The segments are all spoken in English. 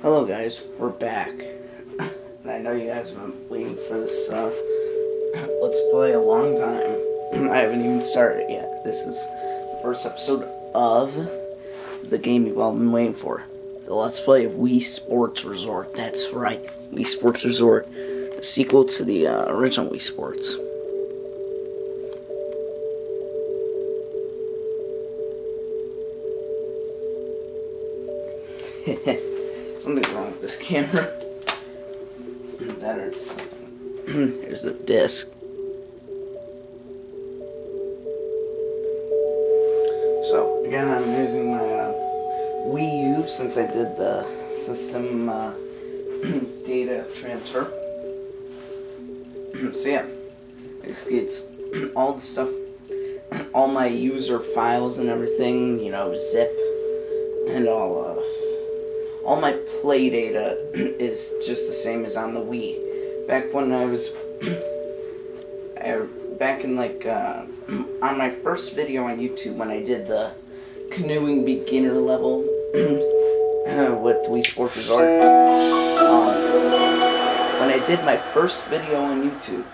Hello guys, we're back. And I know you guys have been waiting for this Let's Play a long time. I haven't even started yet. This is the first episode of the game you've all been waiting for. The Let's Play of Wii Sports Resort. That's right, Wii Sports Resort. The sequel to the original Wii Sports. Something's wrong with this camera. That hurts. Here's the disc. So, again, I'm using my Wii U since I did the system data transfer. So yeah, basically it's all the stuff, all my user files and everything, you know, zip, and all my play data is just the same as on the Wii. Back when I was, back in like, on my first video on YouTube when I did the canoeing beginner level with Wii Sports Resort, when I did my first video on YouTube,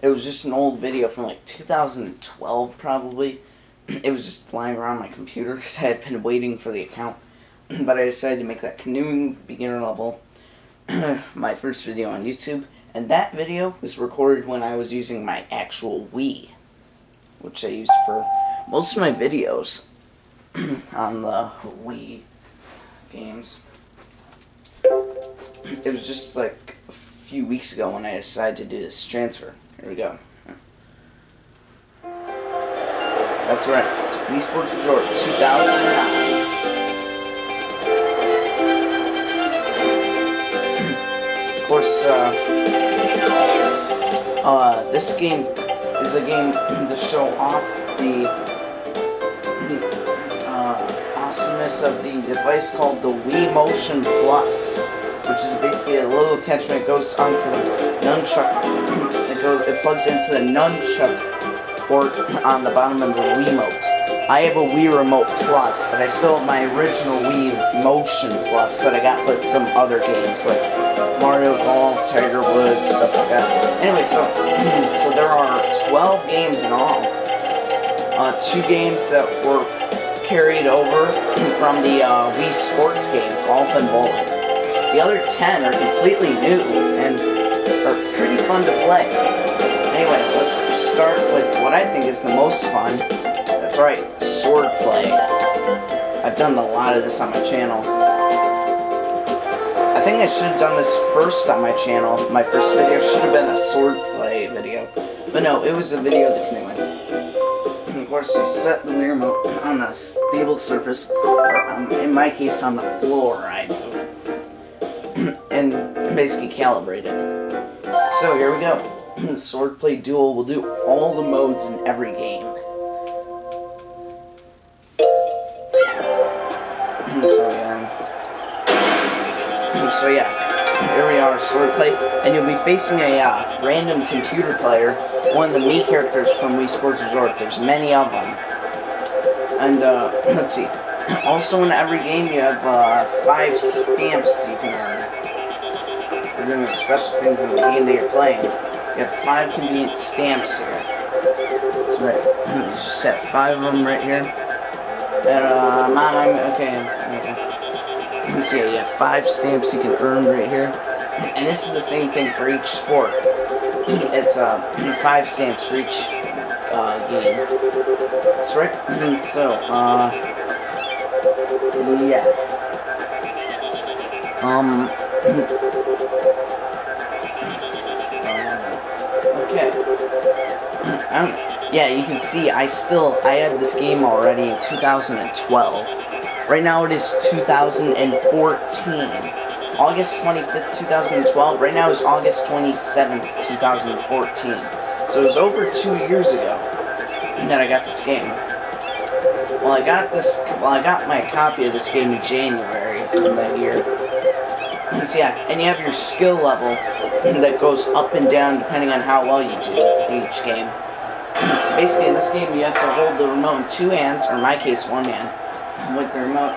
it was just an old video from like 2012 probably. It was just lying around my computer because I had been waiting for the account. But I decided to make that canoeing beginner level my first video on YouTube. And that video was recorded when I was using my actual Wii, which I used for most of my videos on the Wii games. It was just like a few weeks ago when I decided to do this transfer. Here we go. That's right, it's Wii Sports Resort 2009. Of course, this game is a game to show off the awesomeness of the device called the Wii Motion Plus, which is basically a little attachment that goes onto the nunchuck. It plugs into the nunchuck port on the bottom of the Wiimote. I have a Wii Remote Plus, but I still have my original Wii Motion Plus that I got with some other games like Mario Golf, Tiger Woods, stuff like that. Anyway, so there are 12 games in all. 2 games that were carried over from the Wii Sports game, Golf and Bowling. The other 10 are completely new and are pretty fun to play. Anyway, let's start with what I think is the most fun. That's right, sword play. I've done a lot of this on my channel. I think I should have done this first on my channel. My first video should have been a sword play video. But no, it was a video of the canoeing. And of course, you set the Wii Remote on a stable surface, or in my case, on the floor, I do. And basically calibrate it. So here we go. The Swordplay Duel will do all the modes in every game. So yeah, here we are, Swordplay, and you'll be facing a random computer player, one of the Mii characters from Wii Sports Resort. There's many of them. And let's see. Also in every game you have 5 stamps you can earn. You're doing special things in the game that you're playing. You have 5 convenient stamps here. That's right. You just set 5 of them right here. And okay. So yeah, you have 5 stamps you can earn right here. And this is the same thing for each sport. It's 5 stamps for each game. That's right. So, yeah. Okay. Yeah, you can see I had this game already in 2012. Right now it is 2014. August 25th, 2012. Right now is August 27th, 2014. So it was over 2 years ago that I got this game. Well, I got my copy of this game in January of that year. So yeah, and you have your skill level that goes up and down depending on how well you do in each game. So basically in this game you have to hold the remote in 2 hands, or in my case 1 hand, with the remote,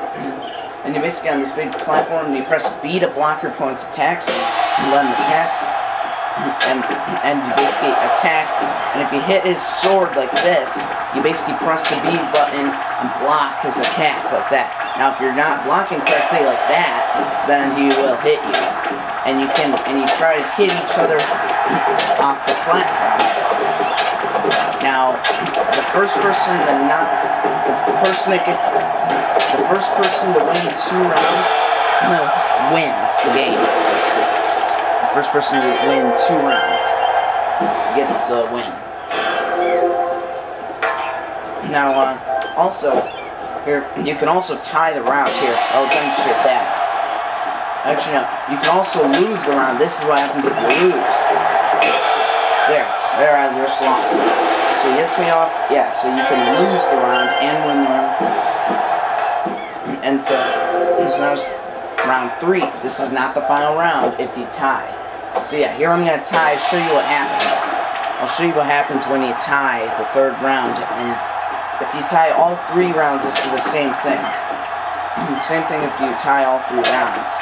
and you're basically on this big platform, and you press B to block your opponent's attacks, and let him attack, and you basically attack, and if you hit his sword like this, you basically press the B button and block his attack like that. Now, if you're not blocking correctly like that, then he will hit you, and you try to hit each other off the platform. Now, the first person to win 2 rounds wins the game, basically. The first person to win 2 rounds gets the win. Now, also, here, you can also tie the round here. I'll demonstrate that. Actually, no. You can also lose the round. This is what happens if you lose. There I just lost. So he hits me off. Yeah, so you can lose the round and win the round. And so, this is now round 3. This is not the final round if you tie. So yeah, here I'm going to tie, show you what happens. I'll show you what happens when you tie the 3rd round. And if you tie all 3 rounds, this is the same thing. Same thing if you tie all 3 rounds.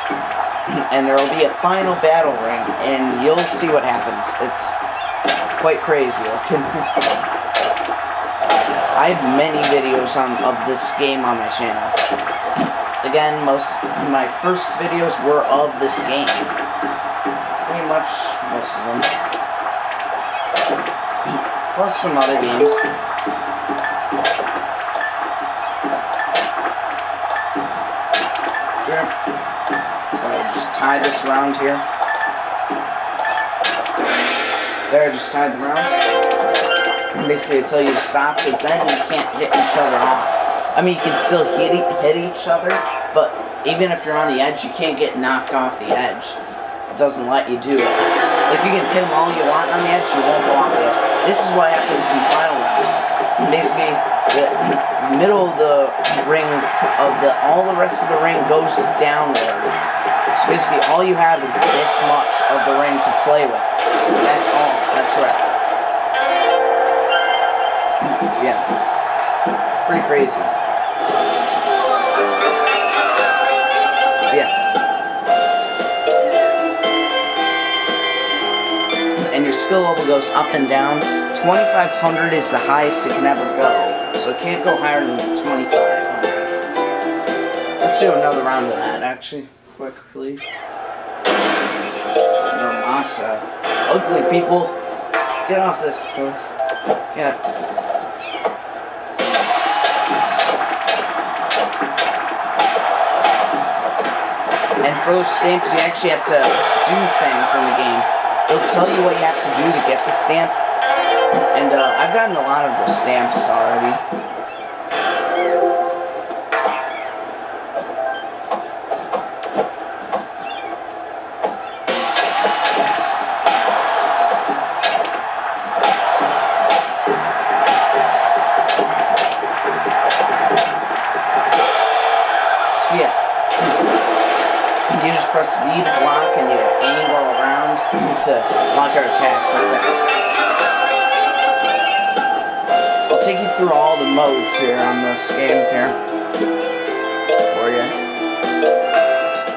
And there will be a final battle ring, and you'll see what happens. It's quite crazy looking. I have many videos of this game on my channel. Again, most of my first videos were of this game. Pretty much most of them. Plus some other games. So I just tie this round here. There, I just tied the round. Basically, I tell you to stop, because then you can't hit each other off. I mean, you can still hit each other, but even if you're on the edge, you can't get knocked off the edge. It doesn't let you do it. If you can hit them all you want on the edge, you won't go off the edge. This is what happens in the final round. Basically, the middle of the ring, all the rest of the ring goes downward. So basically, all you have is this much of the ring to play with. That's all. That's right. So yeah, it's pretty crazy. So yeah. And your skill level goes up and down. 2,500 is the highest it can ever go. So it can't go higher than 2,500. Let's do another round of that, actually, quickly. No masa. Ugly people. Get off this place. Yeah. And for those stamps, you actually have to do things in the game. It'll tell you what you have to do to get the stamp. And I've gotten a lot of the stamps already. So yeah. You just press B to block and you angle around to block our attacks like that. I'll take you through all the modes here on this game here for you.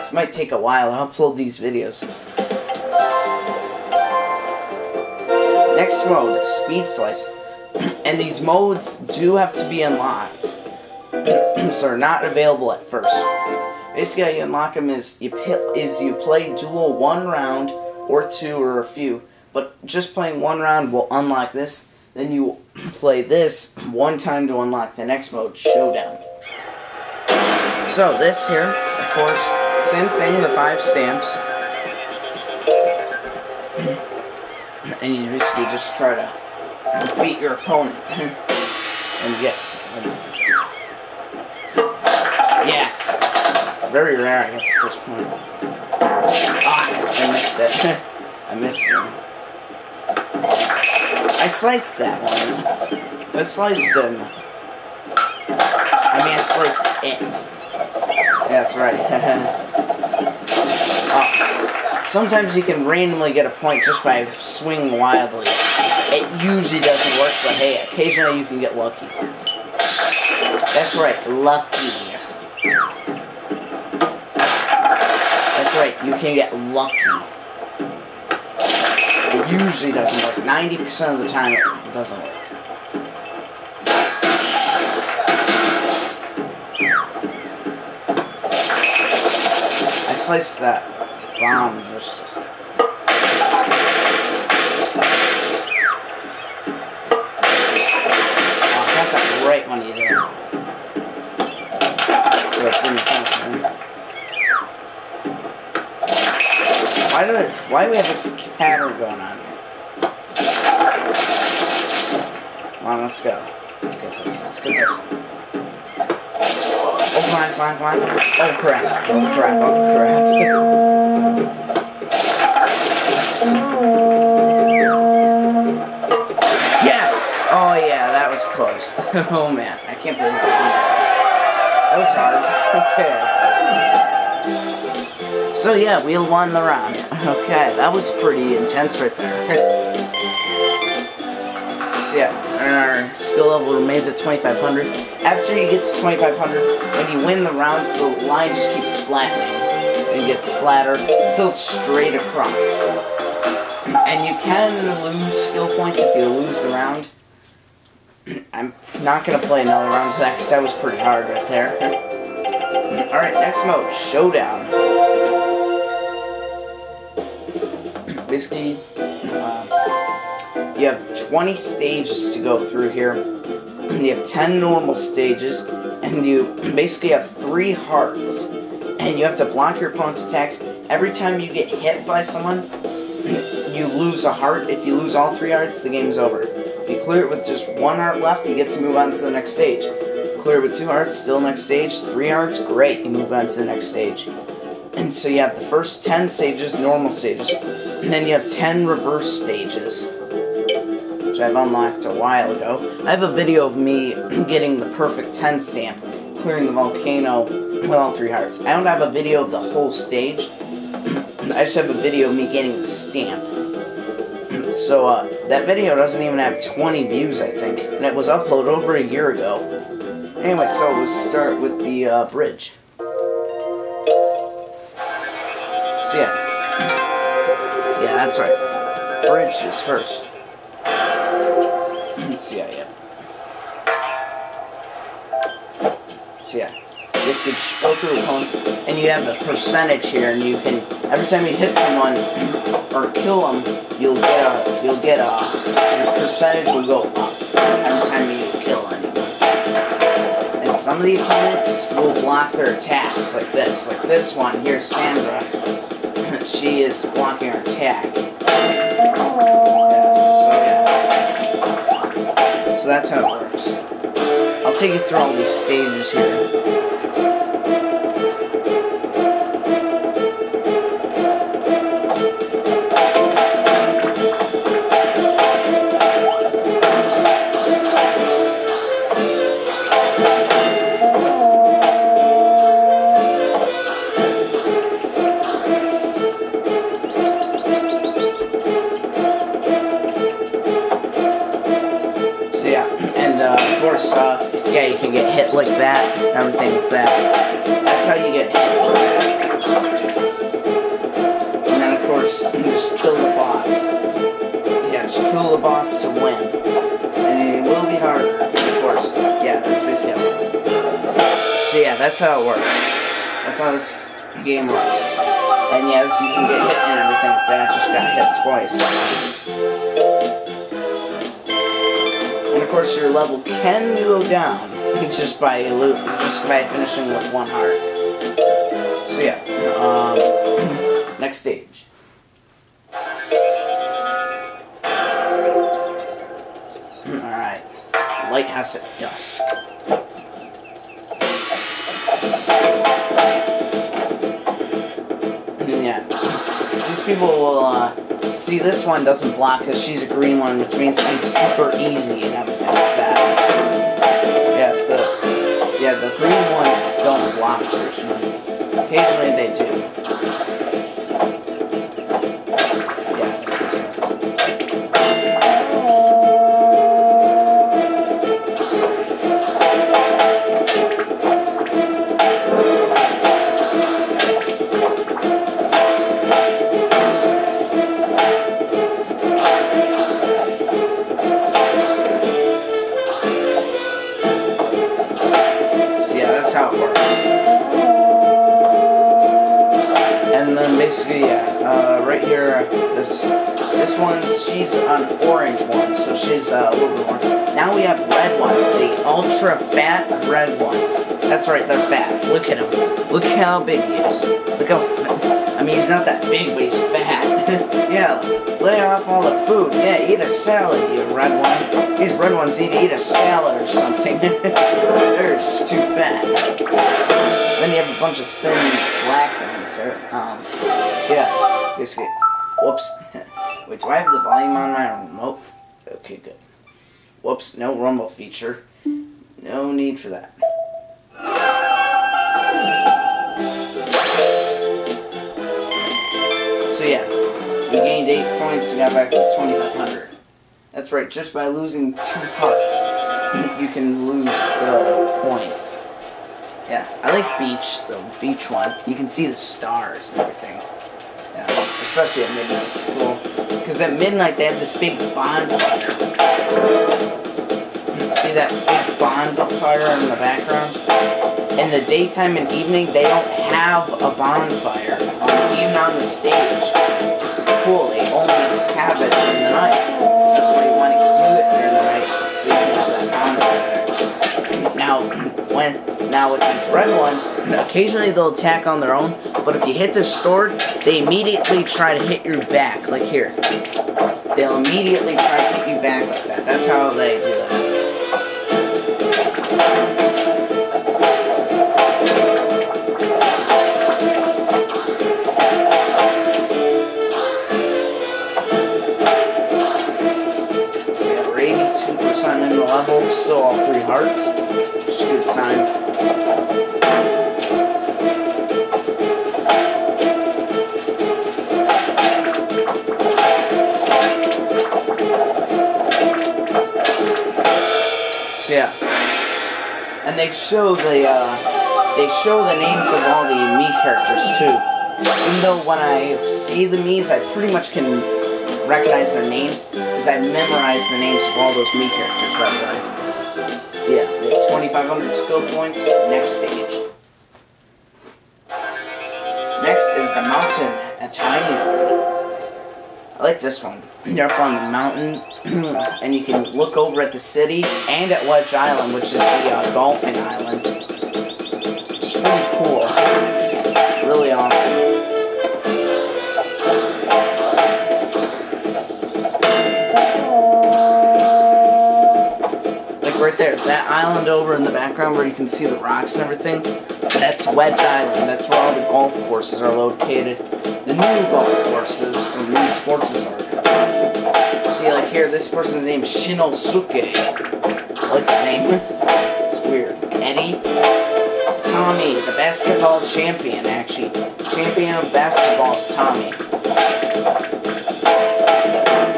This might take a while. I'll upload these videos. Next mode, Speed Slice. And these modes do have to be unlocked. So they're not available at first. Basically, how you unlock them is you play duel 1 round, or 2, or a few. But just playing 1 round will unlock this. Then you play this 1 time to unlock the next mode, Showdown. So this here, of course, same thing, the 5 stamps. And you basically just try to beat your opponent. And get... Yes! Very rare I get the first point. Ah, I missed it. I missed him. I sliced that one. I sliced him. I mean, I sliced it. Yeah, that's right. Oh. Sometimes you can randomly get a point just by swinging wildly. It usually doesn't work, but hey, occasionally you can get lucky. That's right, lucky. you can get lucky. It usually doesn't work. 90% of the time it doesn't work. I sliced that bomb just... right when you do. So it's in the why do we have a pattern going on here? Come on, let's go. Let's get this. Let's get this. Oh, come on, come on, come on. Oh, crap. Oh, crap. Oh, crap. Yes! Oh, yeah, that was close. Oh, man. I can't believe that. That was hard. Okay. So, yeah, we won the round. Okay, that was pretty intense right there. So, yeah, and our skill level remains at 2,500. After you get to 2,500, when you win the rounds, the line just keeps flattening. And gets flatter until it's straight across. And you can lose skill points if you lose the round. I'm not going to play another round of that because that was pretty hard right there. Alright, next mode, Showdown. Basically, you have 20 stages to go through here. You have 10 normal stages, and you basically have 3 hearts. And you have to block your opponent's attacks. Every time you get hit by someone, you lose a heart. If you lose all 3 hearts, the game is over. If you clear it with just 1 heart left, you get to move on to the next stage. Clear it with 2 hearts, still next stage. 3 hearts, great, you move on to the next stage. And so you have the first 10 stages, normal stages. And then you have 10 reverse stages, which I've unlocked a while ago. I have a video of me getting the perfect 10 stamp, clearing the volcano with all 3 hearts. I don't have a video of the whole stage. I just have a video of me getting the stamp. So, that video doesn't even have 20 views, I think. And it was uploaded over a year ago. Anyway, so let's start with the bridge. So, yeah. Yeah, that's right. Bridge is first. So, yeah. So, yeah. This could go through opponents, and you have the percentage here, and you can, every time you hit someone or kill them, your percentage will go up every time you kill anyone. And some of the opponents will block their attacks, like this one here, Sandra. She is blocking her attack. So that's how it works. I'll take you through all these stages here. Yeah, you can get hit like that, everything like that. That's how you get hit like that. And then, of course, you just kill the boss. Yeah, just kill the boss to win. And it will be harder, of course. Yeah, that's basically how it works. So yeah, that's how it works. That's how this game works. And yes, you can get hit and everything like that. Just got hit twice. And of course, your level can go down just by finishing with 1 heart. So yeah, next stage. All right, Lighthouse at Dusk. Yeah, these people will see this one doesn't block because she's a green one, which means she's super easy and everything like that. Yeah, the green ones don't block usually. Occasionally they do. Yeah, basically, yeah, right here, this one's, she's an orange one, so she's a little bit more. Now we have red ones, the ultra fat red ones. That's right, they're fat. Look at him. Look how big he is. Look how fat. I mean, he's not that big, but he's fat. Yeah, lay off all the food. Yeah, eat a salad, you red one. These red ones need to eat a salad or something. They're just too fat. Then you have a bunch of thin black ones. Yeah, basically. Whoops. Wait, do I have the volume on my remote? Okay, good. Whoops, no rumble feature. No need for that. So yeah, we gained 8 points and got back to 2,500. That's right, just by losing 2 hearts, you can lose the points. Yeah, I like beach, the beach one. You can see the stars and everything. Yeah, especially at midnight, it's cool. Because at midnight they have this big bonfire. See that big bonfire in the background? In the daytime and evening, they don't have a bonfire, even on the stage. It's cool, they only have it in the night. That's why you want to do it during the night, so you can have that bonfire. Now with these red ones, occasionally they'll attack on their own, but if you hit the sword, they immediately try to hit your back, like here. They'll immediately try to hit you back like that. That's how they do that. In the level, still all 3 hearts, which is a good sign. So yeah, and they show the names of all the Mii characters too. Even though when I see the Miis, I pretty much can recognize their names, because I memorized the names of all those Mii characters, by the way. Yeah, we have 2,500 skill points. Next stage. Next is the mountain at China. I like this one. You're up on the mountain, and you can look over at the city, and at Wedge Island, which is the golfing island. It's really cool. Really awesome. Right there, that island over in the background where you can see the rocks and everything, that's Wedge Island. That's where all the golf courses are located. The new golf courses from Wii Sports Resort. See, like here, this person's name is Shinosuke. I like that name. It's weird. Eddie. Tommy, the basketball champion, actually. Champion of basketball is Tommy.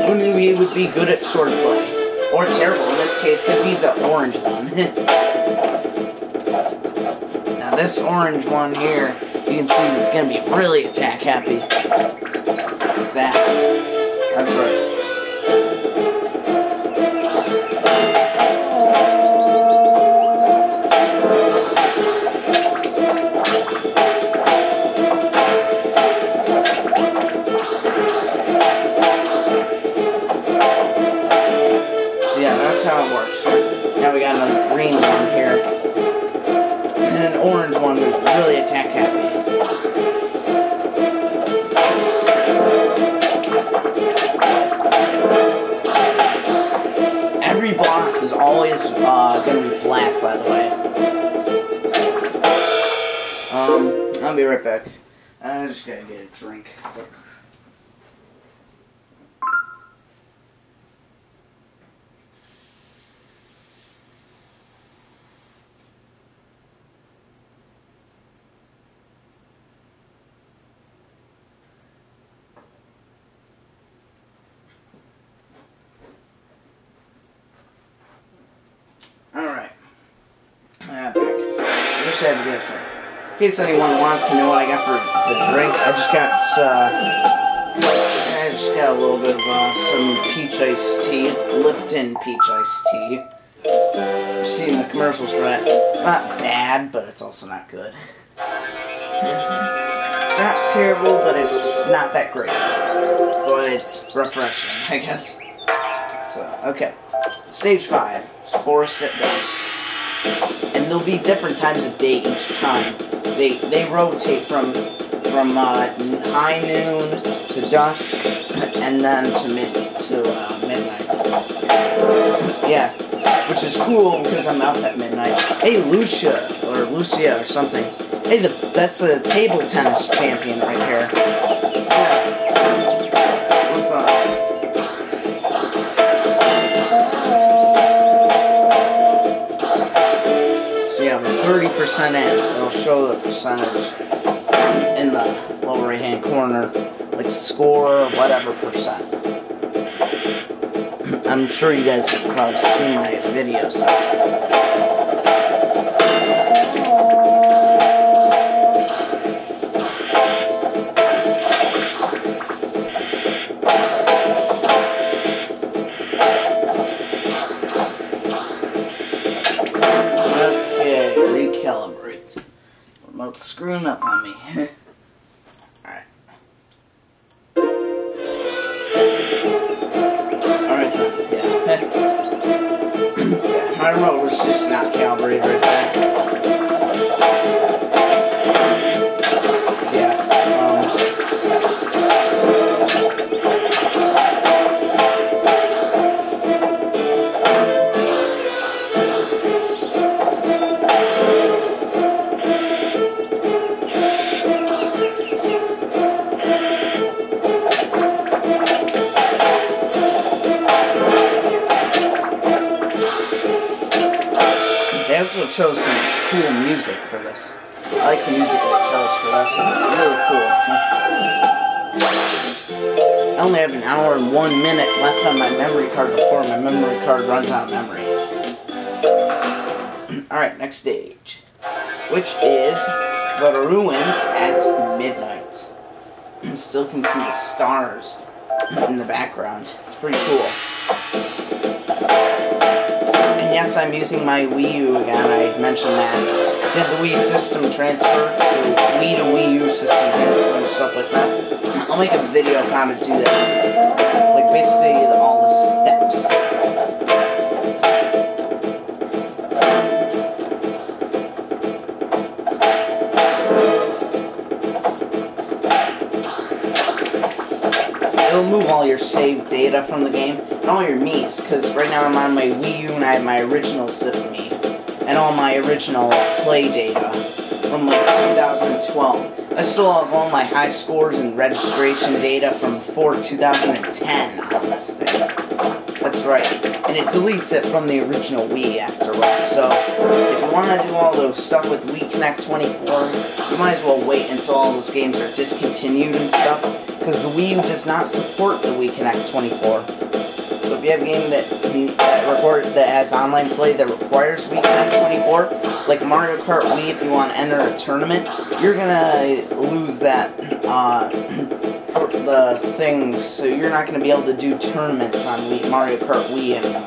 Who knew he would be good at swordplay? Or terrible in this case, because he's an orange one. Now this orange one here, you can see he's going to be really attack happy. Like that. That's right. How it works. Now we got another green one here. And an orange one who's really attack happy. Every boss is always going to be black, by the way. I'll be right back. I just gotta get a drink quick. Alright. I just had to get a drink. In case anyone wants to know what I got for the drink, I just got a little bit of some peach iced tea. Lipton peach iced tea. I've seen the commercials for that. It's not bad, but it's also not good. It's not terrible, but it's not that great. But it's refreshing, I guess. So, okay. Stage 5. 4 sit-downs. And there'll be different times of day each time. They rotate from high noon to dusk, and then to midnight. Yeah, which is cool because I'm up at midnight. Hey, Lucia or something. Hey, that's a table tennis champion right here. Yeah. What fun. So yeah, we're 30% in. It'll show the percentage in the lower right hand corner, like score, whatever percent. I'm sure you guys have probably seen my videos. Okay, recalibrate. Remote's screwing up on me. Alright. Alright, yeah. My remote was just not calibrated right there. So yeah, they also chose some cool music for this. I like the music they chose for this. It's really cool. I only have an hour and 1 minute left on my memory card before my memory card runs out of memory. Alright, next stage. Which is the ruins at midnight. You still can see the stars in the background. It's pretty cool. And yes, I'm using my Wii U again, I mentioned that. Did the Wii system transfer to Wii U system transfer and stuff like that. I'll make a video of how to do that. Like basically all the steps. It'll move all your saved data from the game and all your Mii's, because right now I'm on my Wii U and I have my original Zip Mii and all my original play data from like 2012. I still have all my high scores and registration data from before 2010 on this thing. That's right. And it deletes it from the original Wii afterwards. So if you want to do all those stuff with Wii Connect 24, you might as well wait until all those games are discontinued and stuff, because the Wii U does not support the Wii Connect 24. So if you have a game that has online play that requires Wii Connect 24, like Mario Kart Wii, if you want to enter a tournament, you're gonna lose that the thing. So you're not gonna be able to do tournaments on Mario Kart Wii anymore.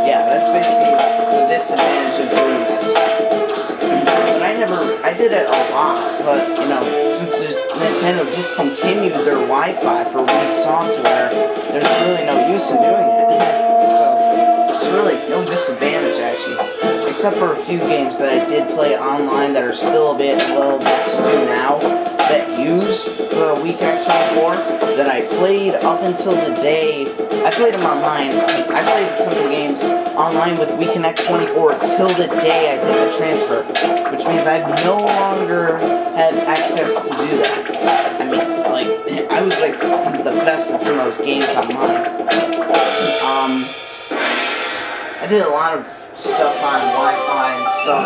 Yeah, that's basically the disadvantage of doing this. But I did it a lot, but, you know, since Nintendo discontinued their Wi-Fi for Wii software, there's really no use in doing it. So, there's really no disadvantage, actually. Except for a few games that I did play online that are still a little bit to do now, that used the Wii Connect 24, that I played up until the day, I played them online. I played some of the games online with Wii Connect 24 till the day I did the transfer, which means I no longer had access to do that. I mean, like, I was like the best at some of those games online. I did a lot of stuff on Wi-Fi and stuff,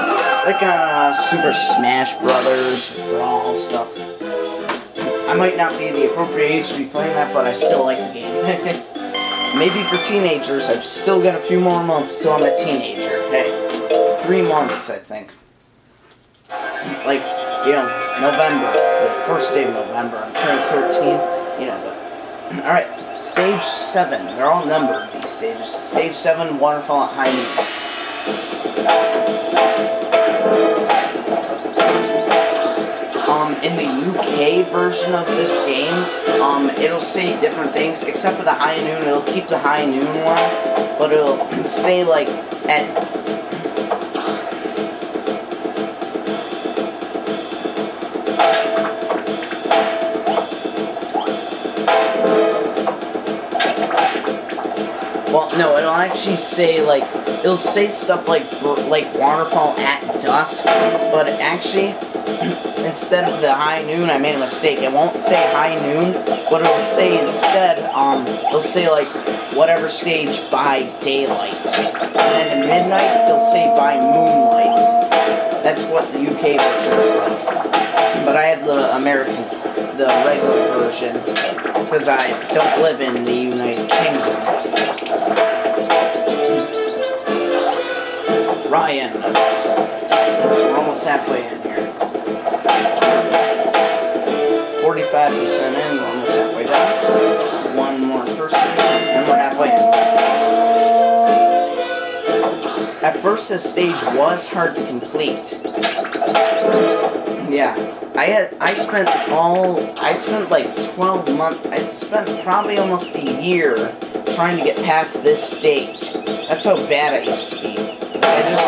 like on Super Smash Brothers, Brawl stuff. I might not be the appropriate age to be playing that, but I still like the game. Maybe for teenagers, I've still got a few more months till I'm a teenager. Hey, 3 months, I think. Like, you know, November, the first day of November, I'm turning 13, you know, but... Alright, stage 7, they're all numbered, these stages. Stage 7, waterfall at high noon. version of this game, it'll say different things, except for the high noon. It'll keep the high noon one, but it'll say like at well, no, it'll actually say like it'll say stuff like waterfall at dusk, but actually. Instead of the high noon, I made a mistake. It won't say high noon, but it'll say instead, it'll say like whatever stage by daylight. And then at midnight, they'll say by moonlight. That's what the UK version is like. But I have the the regular version, because I don't live in the United Kingdom. Ryan. So we're almost halfway in here. 45% in, we're almost halfway down. One more person, and we're halfway in. At first, this stage was hard to complete. Yeah, I spent like 12 months, I spent probably almost a year trying to get past this stage. That's how bad I used to be. I just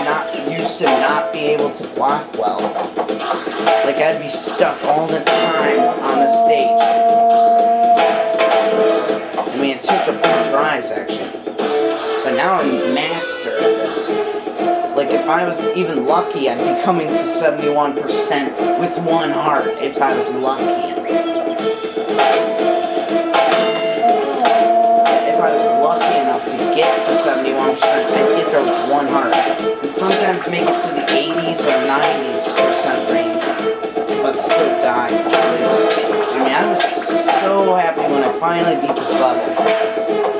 used to not be able to block well. Like, I'd be stuck all the time on the stage. I mean, it took a few tries, actually. But now I'm master at this. Like, if I was even lucky, I'd be coming to 71% with one heart, if I was lucky. If I was lucky enough to get to 71%, I'd get there with one heart. And sometimes make it to the 80s or 90s% range. But still die. I mean, I was so happy when I finally beat this level.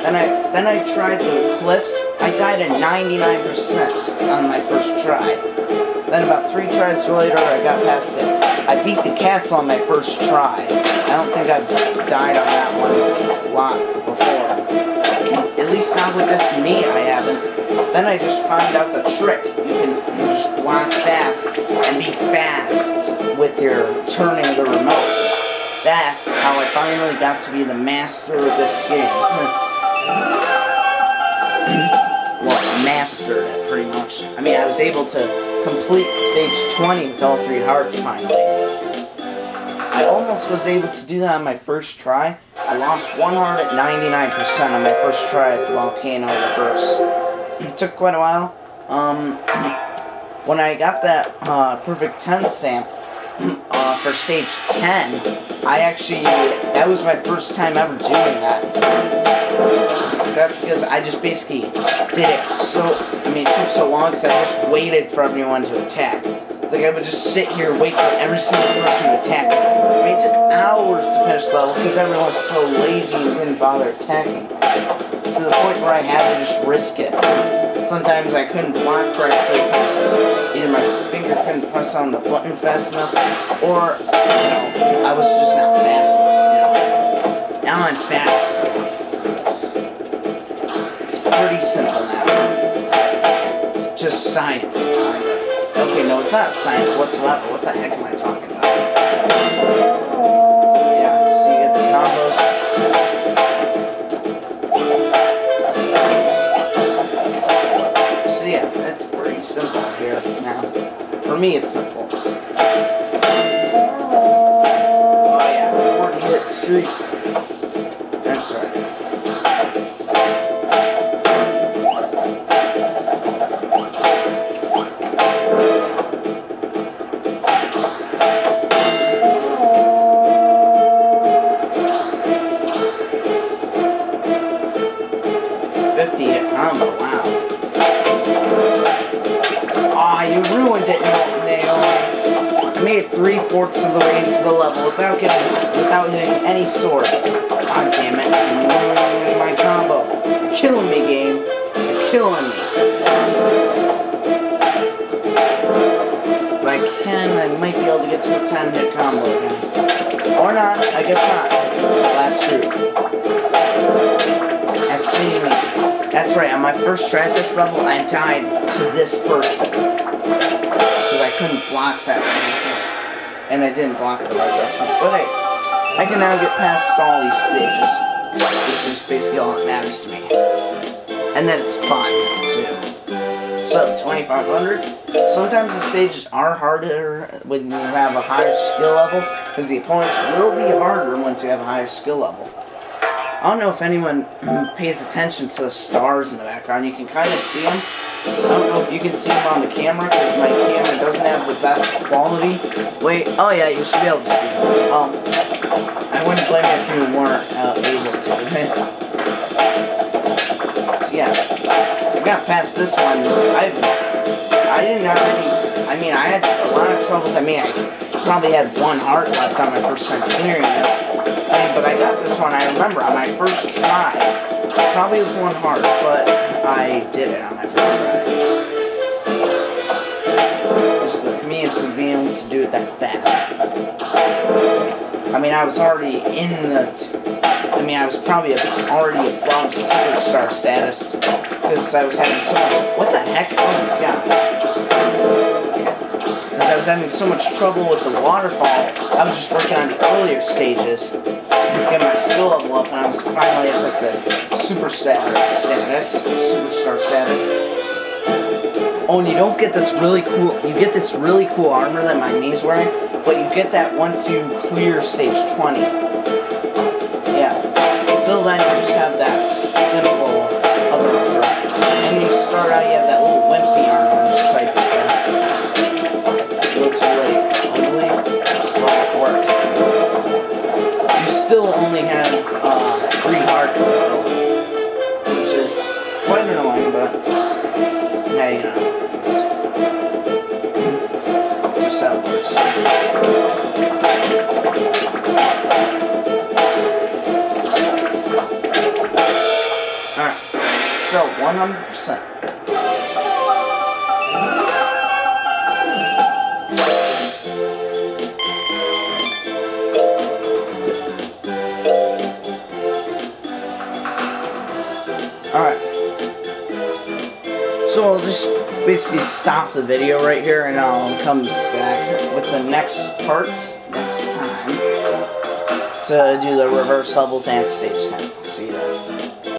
Then I tried the cliffs. I died at 99% on my first try. Then about 3 tries later, I got past it. I beat the castle on my first try. I don't think I've died on that one a lot before. At least not with this me, I haven't. Then I just found out the trick. You can just block fast and be fast with your turning the remote. That's how I finally got to be the master of this game. Well, mastered it, pretty much. I mean, I was able to complete stage 20 with all 3 hearts, finally. I almost was able to do that on my first try. I lost 1 heart at 99% on my first try at the volcano reverse. It took quite a while. When I got that perfect 10 stamp for stage 10, that was my first time ever doing that. That's because I just basically did it it took so long because I just waited for everyone to attack. Like, I would just sit here and wait for every single person to attack. I mean, it took hours to finish the level because everyone was so lazy and didn't bother attacking. To the point where I had to just risk it. Sometimes I couldn't block correctly because either my finger couldn't press on the button fast enough, or, I was just not fast enough, Now I'm fast. It's pretty simple now. It's just science. Okay, no, it's not science whatsoever. What the heck am I talking about? Yeah, so you get the combos. So yeah, it's pretty simple here now. For me, it's simple. Oh yeah, 40-hit streak. That's right. 50-hit combo, wow. Aw, you ruined it, Naomi. I made it 3/4 of the way into the level without hitting any swords. God damn it, you're ruining my combo. You're killing me, game. You're killing me. But I might be able to get to a 10-hit combo again. Or not, I guess not. This is the last group. That's right, on my first try at this level, I died to this person. Because I couldn't block fast enough. And I didn't block the right direction. But hey, I can now get past all these stages, which is basically all that matters to me. And then it's fun, too. So, 2500. Sometimes the stages are harder when you have a higher skill level, because the opponents will be harder once you have a higher skill level. I don't know if anyone pays attention to the stars in the background. You can kind of see them. I don't know if you can see them on the camera, because my camera doesn't have the best quality. Wait, oh yeah, you should be able to see them. I wouldn't blame you if you weren't able to. So yeah, I got past this one. I didn't have any, I mean, I had a lot of troubles. I mean, I probably had one heart left on my first time clearing this. But I got this one, I remember, on my first try. Probably with one heart, but I did it on my first try. Just the convenience of being able to do it that fast. I mean, I was already in the... I mean, I was probably already above superstar status. Because I was having so much... What the heck? Oh my god. Because I was having so much trouble with the waterfall, I was just working on the earlier stages. To get my skill level up, and I was finally at like the superstar status. Oh, and you don't get this really cool. You get this really cool armor that my knee's wearing, but you get that once you clear stage 20. Yeah. Until then, you just have that simple other armor. And you start out, you have that little wimpy armor type stuff. It looks really ugly, but it works. Still only have 3 hearts though, which is quite annoying, but hey, you know, it's just how it works. Alright, so 100%. Alright, so I'll just basically stop the video right here and I'll come back with the next part next time to do the reverse levels and stage 10.